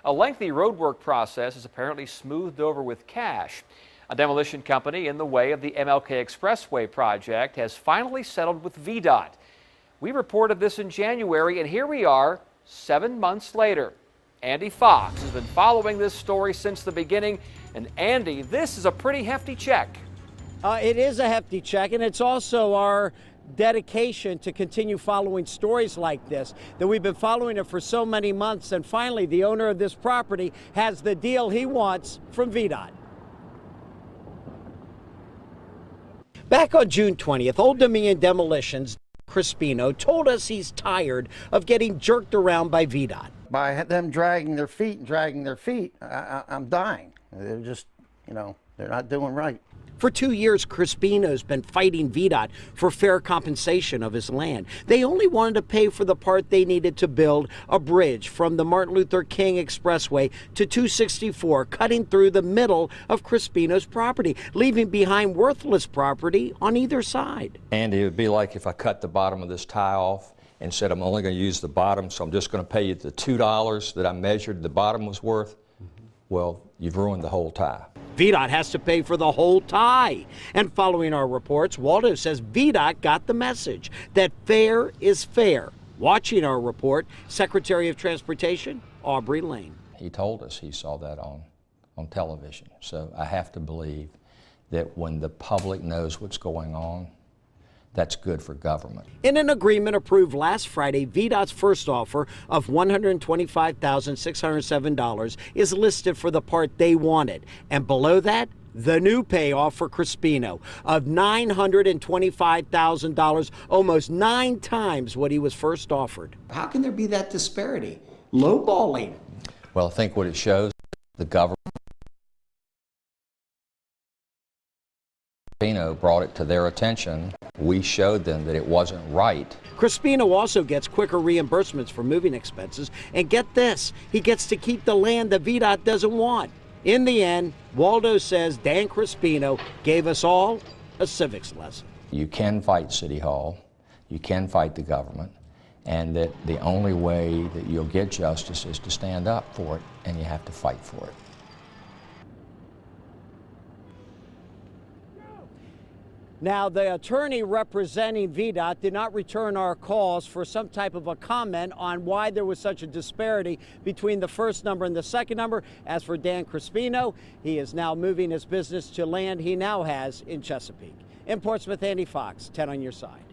A lengthy roadwork process is apparently smoothed over with cash. A demolition company in the way of the MLK Expressway project has finally settled with VDOT. We reported this in January, and here we are 7 months later. Andy Fox has been following this story since the beginning. And Andy, this is a pretty hefty check. It is a hefty check, and it's also our dedication to continue following stories like this, that we've been following it for so many months, and finally the owner of this property has the deal he wants from VDOT. Back on June 20th, Old Dominion Demolitions Crispino told us he's tired of getting jerked around by VDOT. By them dragging their feet, I'm dying. They're just, they're not doing right. For 2 years, Crispino's been fighting VDOT for fair compensation of his land. They only wanted to pay for the part they needed to build a bridge from the Martin Luther King Expressway to 264, cutting through the middle of Crispino's property, leaving behind worthless property on either side. Andy, it would be like if I cut the bottom of this tie off and said I'm only going to use the bottom, so I'm just going to pay you the $2 that I measured the bottom was worth. Well, you've ruined the whole tie. VDOT has to pay for the whole tie. And following our reports, Waldo says VDOT got the message that fair is fair. Watching our report, Secretary of Transportation Aubrey Lane. He told us he saw that on television. So I have to believe that when the public knows what's going on, that's good for government. In an agreement approved last Friday, VDOT's first offer of $125,607 is listed for the part they wanted. And below that, the new payoff for Crispino of $925,000, almost 9 times what he was first offered. How can there be that disparity? Lowballing. Well, I think what it shows, the government brought it to their attention. We showed them that it wasn't right. Crispino also gets quicker reimbursements for moving expenses. And get this, he gets to keep the land that VDOT doesn't want. In the end, Waldo says Dan Crispino gave us all a civics lesson. You can fight City Hall, you can fight the government, and that the only way that you'll get justice is to stand up for it, and you have to fight for it. Now, the attorney representing VDOT did not return our calls for some type of a comment on why there was such a disparity between the first number and the second number. As for Dan Crispino, he is now moving his business to land he now has in Chesapeake. In Portsmouth, Andy Fox, 10 on your side.